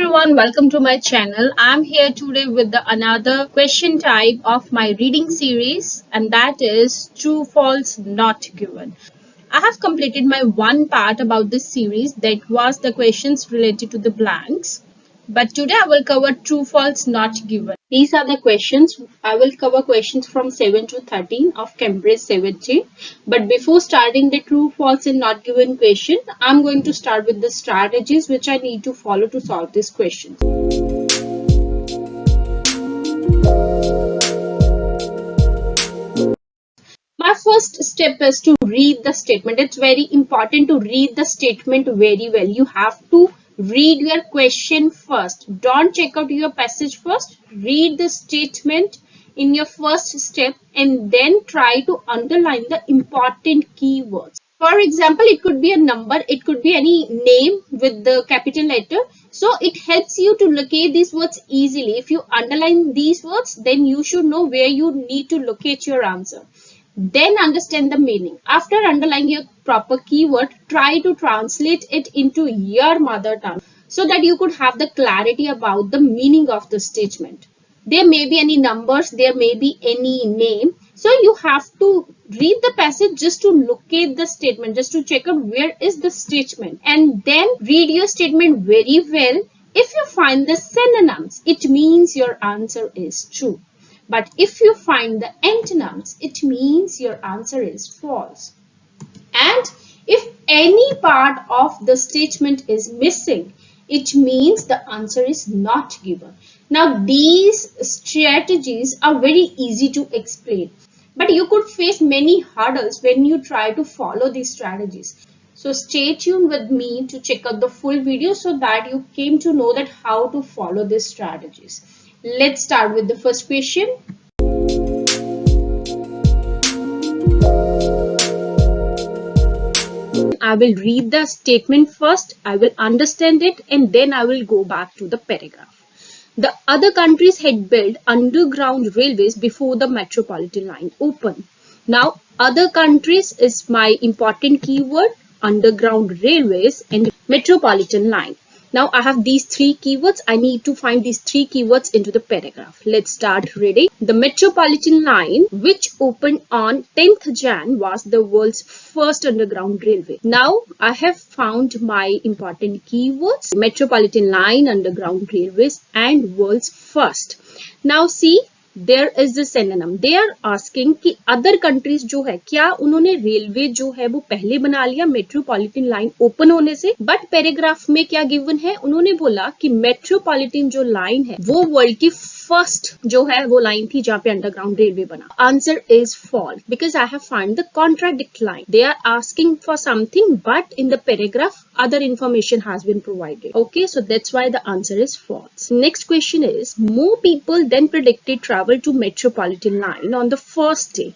everyone, welcome to my channel. I'm here today with another question type of my reading series, and that is true false not given. I have completed my one part about this series, that was the questions related to the blanks. But today I will cover true false not given. These are the questions. I will cover questions from 7 to 13 of Cambridge 70. But before starting the true false and not given question, I'm going to start with the strategies which I need to follow to solve this question. My first step is to read the statement. It's very important to read the statement very well. You have to read your question first. Don't check out your passage first. Read the statement in your first step and then try to underline the important keywords. For example, it could be a number, it could be any name with the capital letter. So it helps you to locate these words easily. If you underline these words, then you should know where you need to locate your answer. Then understand the meaning. After underlining your proper keyword, try to translate it into your mother tongue so that you could have the clarity about the meaning of the statement. There may be any numbers, there may be any name. So you have to read the passage just to locate the statement, just to check out where is the statement. And then read your statement very well. If you find the synonyms, it means your answer is true. But if you find the antonyms, it means your answer is false. And if any part of the statement is missing, it means the answer is not given. Now, these strategies are very easy to explain, but you could face many hurdles when you try to follow these strategies. So stay tuned with me to check out the full video so that you came to know that how to follow these strategies. Let's start with the first question. I will read the statement first, I will understand it, and then I will go back to the paragraph. The other countries had built underground railways before the metropolitan line opened. Now, other countries is my important keyword, underground railways and metropolitan line. Now I have these three keywords. I need to find these three keywords into the paragraph. Let's start reading. The metropolitan line, which opened on 10th Jan, was the world's first underground railway. Now I have found my important keywords: metropolitan line, underground railways, and world's first. Now see, there is the synonym. They are asking कि other countries जो है, क्या उन्होंने railway जो है वो पहले बना लिया मेट्रोपॉलिटन लाइन ओपन होने से? बट पैराग्राफ में क्या गिवन है? उन्होंने बोला कि मेट्रोपॉलिटन जो लाइन है वो वर्ल्ड की फर्स्ट जो है वो लाइन थी जहाँ पे अंडरग्राउंड रेलवे बना. Answer is false because I have found the contradict line. They are asking for something but in the paragraph other information has been provided. Okay, so that's why the answer is false. Next question is, more people than predicted travel to metropolitan line on the first day.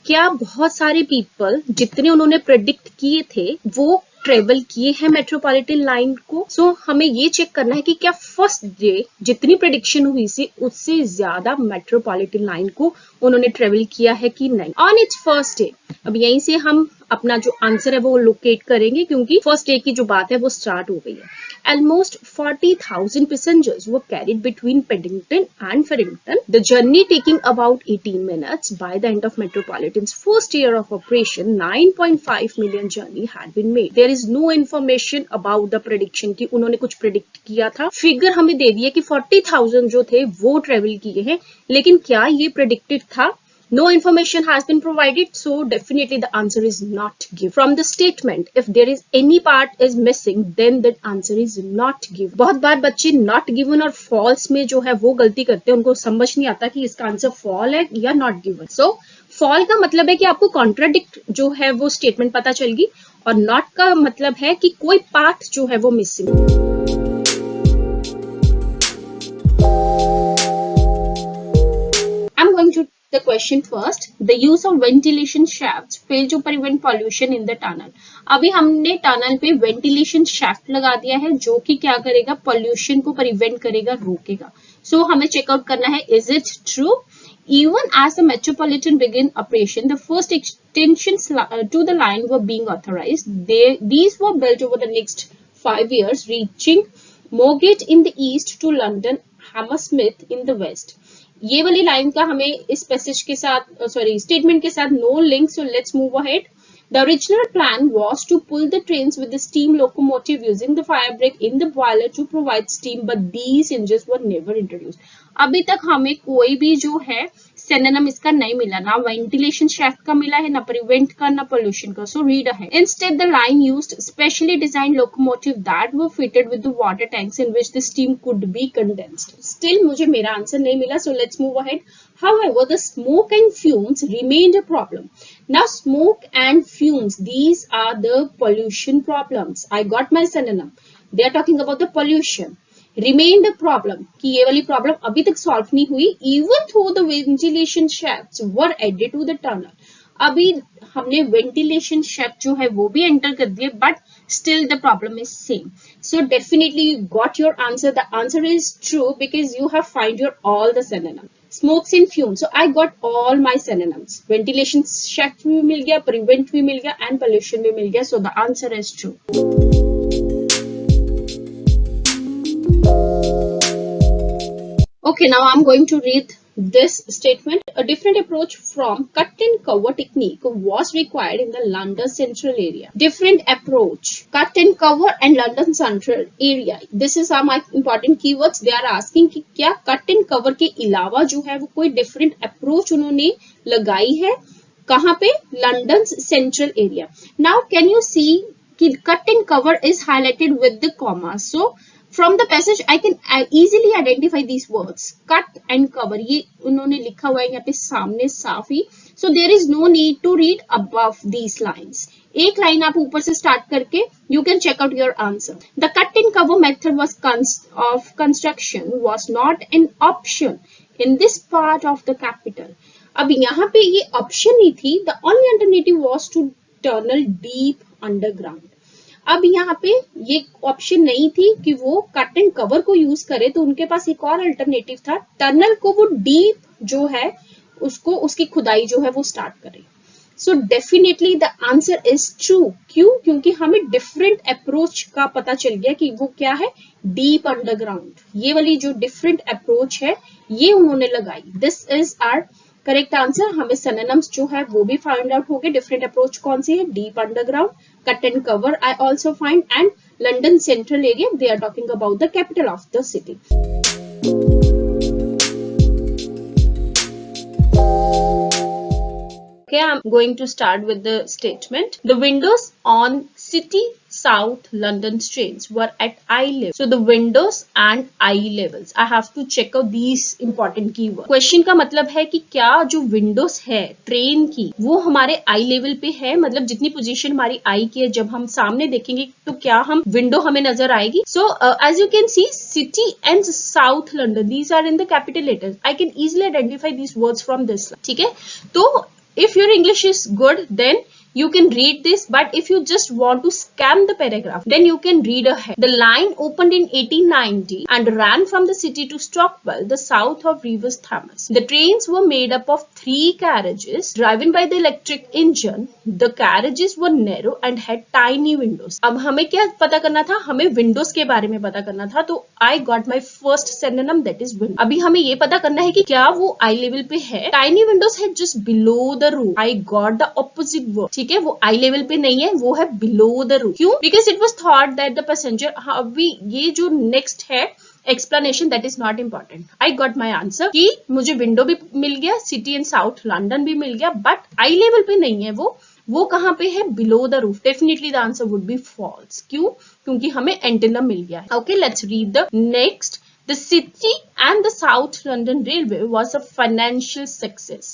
क्या बहुत सारे people जितने उन्होंने predict किए थे वो travel किए हैं मेट्रोपॉलिटन लाइन को? सो हमें ये चेक करना है कि क्या फर्स्ट डे जितनी प्रेडिक्शन हुई थी उससे ज्यादा मेट्रोपॉलिटन लाइन को उन्होंने ट्रेवल किया है कि नहीं. ऑन इट्स फर्स्ट डे, अब यहीं से हम अपना जो आंसर है वो लोकेट करेंगे क्योंकि फर्स्ट डे की जो बात है वो स्टार्ट हो गई है. Almost 40,000 passengers were carried between Paddington and Farrington, the journey taking about 18 minutes. By the end of Metropolitan's first year of operation, 9.5 million journey had been made. There is no information about the prediction कि उन्होंने कुछ predict किया था. Figure हमें दे दिया कि 40,000 जो थे वो ट्रेवल किए हैं, लेकिन क्या ये predicted था? No information has been provided, so definitely the answer is not given. From the statement, if there is any part is missing, then that answer is not given. बहुत बार बच्चे not given और false में जो है वो गलती करते हैं, उनको समझ नहीं आता कि इसका आंसर false है या not given. So false का मतलब है कि आपको contradict जो है वो statement पता चलेगी, और not का मतलब है कि कोई part जो है वो missing. I'm going to the question first. The use of ventilation shafts fail to prevent pollution in the tunnel. अभी हमने टनल पे वेंटिलेशन शाफ्ट लगा दिया है जो कि क्या करेगा, पोल्यूशन को प्रिवेंट करेगा, रोकेगा. सो हमें चेकआउट करना है, is it true? Even as the Metropolitan began operation, the first extensions to the line were being authorized. These were built over the next 5 years, reaching Moorgate in the east to London, Hammersmith in the west. ये वाली line का हमें इस passage के साथ statement के साथ no link, so let's move ahead. The original plan was to pull the trains with the steam locomotive using the fire break in the boiler to provide steam, but these engines were never introduced. अभी तक हमें कोई भी जो है synonym इसका नहीं मिला, ना वेंटिलेशन शैफ्ट का मिला है, ना प्रिवेंट का, ना पोल्यूशन का. So read ahead. Instead, the line used specially designed locomotive that were fitted with the water tanks in which the steam could be condensed. Still मुझे मेरा आंसर नहीं मिला, so let's move ahead. However, the smoke and fumes remained a problem. Now, smoke and fumes, these are the pollution problems. I got my synonym. They are talking about the pollution. Remained a problem, कि ये वाली problem अभी तक solve नहीं हुई, even though the ventilation shafts were added to the tunnel. अभी हमने ventilation shaft जो है वो भी एंटर कर दिए, but still the problem is same. So definitely you got your answer. The answer is true because you have find your all the synonyms. Smokes and fumes. So I got all my synonyms. Ventilation shaft भी मिल गया, prevent भी मिल गया, and pollution भी मिल गया. So the answer is true. Okay, now I'm going to read this statement. A different approach from cut and cover technique was required in the London Central area. Different approach, cut and cover and London Central area. This is my important keywords. They are asking कि क्या cut and cover के अलावा जो है वो कोई different approach उन्होंने लगाई है, कहाँ पे? London Central area. Now can you see कि cut and cover is highlighted with the comma. So from the passage I can easily identify these words, cut and cover. ये उन्होंने लिखा हुआ है यहाँ पे सामने साफ ही. So there is no need to read above these lines. एक लाइन आप ऊपर से स्टार्ट करके you can check out your answer. The cut and cover method was of construction was not an option in this part of the capital. अब यहाँ पे ये option नहीं थी. The only alternative was to tunnel deep underground. अब यहाँ पे ये ऑप्शन नहीं थी कि वो कट एंड कवर को यूज करे, तो उनके पास एक और अल्टरनेटिव था, टनल को वो डीप जो है उसको उसकी खुदाई जो है वो स्टार्ट करे. So definitely the answer is true. क्यों? क्योंकि हमें डिफरेंट अप्रोच का पता चल गया कि वो क्या है, डीप अंडरग्राउंड. ये वाली जो डिफरेंट अप्रोच है ये उन्होंने लगाई. This is our correct answer. हमें सिनोनिम्स जो है वो भी फाइंड आउट हो गए. डिफरेंट अप्रोच कौन सी है? Deep underground, cut and cover I also find, and London central area, they are talking about the capital of the city. Okay, I'm going to start with the statement. The windows on City South London trains were at eye level. So the windows and eye levels. I have to check out these important keywords. Question का मतलब है कि क्या जो windows है train की वो हमारे eye level पे है, मतलब जितनी पोजीशन हमारी eye की है जब हम सामने देखेंगे तो क्या हम विंडो हमें नजर आएगी. So as you can see, City and South London, these are in the capital letters. I can easily identify these words from this. ठीक है, तो if your English is good, then you can read this, but if you just want to scan the paragraph, then you can read ahead. The line opened in 1890 and ran from the city to Stockwell, the south of River Thames. The trains were made up of 3 carriages driven by the electric engine. The carriages were narrow and had tiny windows. अब हमें क्या पता करना था? हमें Windows के बारे में पता करना था, तो I got my first synonym, that is window. अभी हमें ये पता करना है कि क्या वो आई लेवल पे है. Tiny windows है just below the roof. I got the opposite word. ठीक है, वो आई लेवल पे नहीं है, वो है बिलो द रूफ. क्यों? Because it was thought that the passenger. अभी ये जो नेक्स्ट है explanation, that is not important. I got my answer कि मुझे विंडो भी मिल गया, सिटी एंड साउथ लंदन भी मिल गया, बट आई लेवल पे नहीं है वो कहाँ पे है? Below the roof. Definitely the answer would be false. क्यों? क्योंकि हमें एंटेनम मिल गया है. Okay, let's read the next. The city and the South London Railway was a financial success.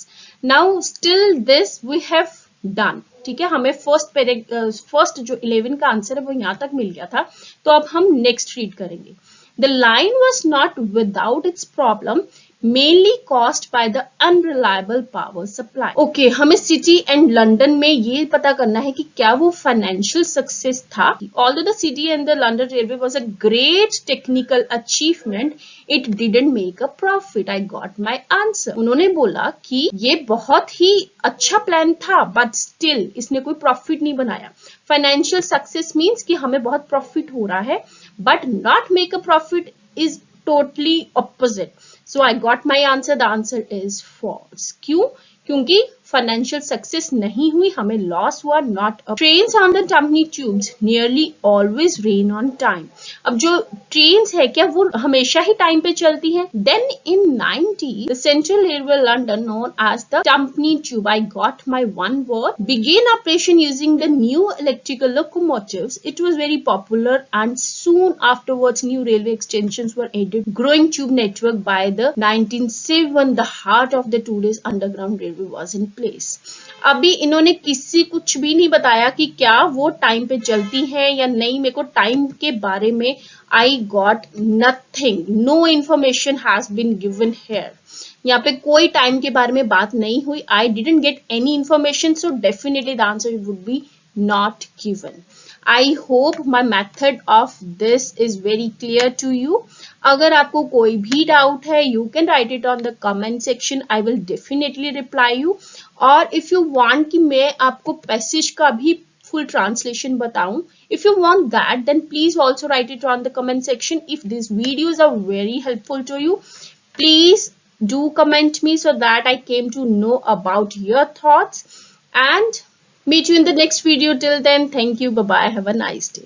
Now still this we have done. ठीक है, हमें first जो 11 का आंसर है वो यहाँ तक मिल गया था. तो अब हम नेक्स्ट रीड करेंगे. The line was not without its problem. mainly caused by the unreliable power supply. Okay, हमें सिटी एंड लंदन में ये पता करना है कि क्या वो फाइनेंशियल सक्सेस था. Although the city and the London railway was a great technical achievement, it didn't make a profit. I got my answer. उन्होंने बोला कि ये बहुत ही अच्छा प्लान था, but still इसने कोई प्रॉफिट नहीं बनाया. फाइनेंशियल सक्सेस मीन्स कि हमें बहुत प्रॉफिट हो रहा है, but not make a profit is totally opposite. So I got my answer. The answer is false. क्यों? क्योंकि फाइनेंशियल सक्सेस नहीं हुई, हमें लॉस हुआ, not a. Trains on the tuppenny tubes nearly always ran on time. अब जो trains है क्या वो हमेशा ही टाइम पे चलती हैं? Then in 90 the central railway London known as the tuppenny tube, I got my one word, began operation using the new electrical locomotives. It was very popular and soon afterwards new railway extensions were added. Growing tube network by the 1907, the heart of the today's underground railway was in place. अभी इन्होंने किसी कुछ भी नहीं बताया कि क्या वो टाइम पे चलती है या नहीं. मेरे को टाइम के बारे में I got nothing. No information has been given here. यहाँ पे कोई टाइम के बारे में बात नहीं हुई. I didn't get any information, so definitely the answer would B not given. I hope my method of this is very clear to you. अगर आपको कोई भी डाउट है, you can write it on the comment section. I will definitely reply you. और if you want कि मैं आपको passage का भी full translation बताऊं, if you want that, then please also write it on the comment section. If these videos are very helpful to you, please do comment me so that I came to know about your thoughts. And meet you in the next video. Till then, thank you. Bye bye. Have a nice day.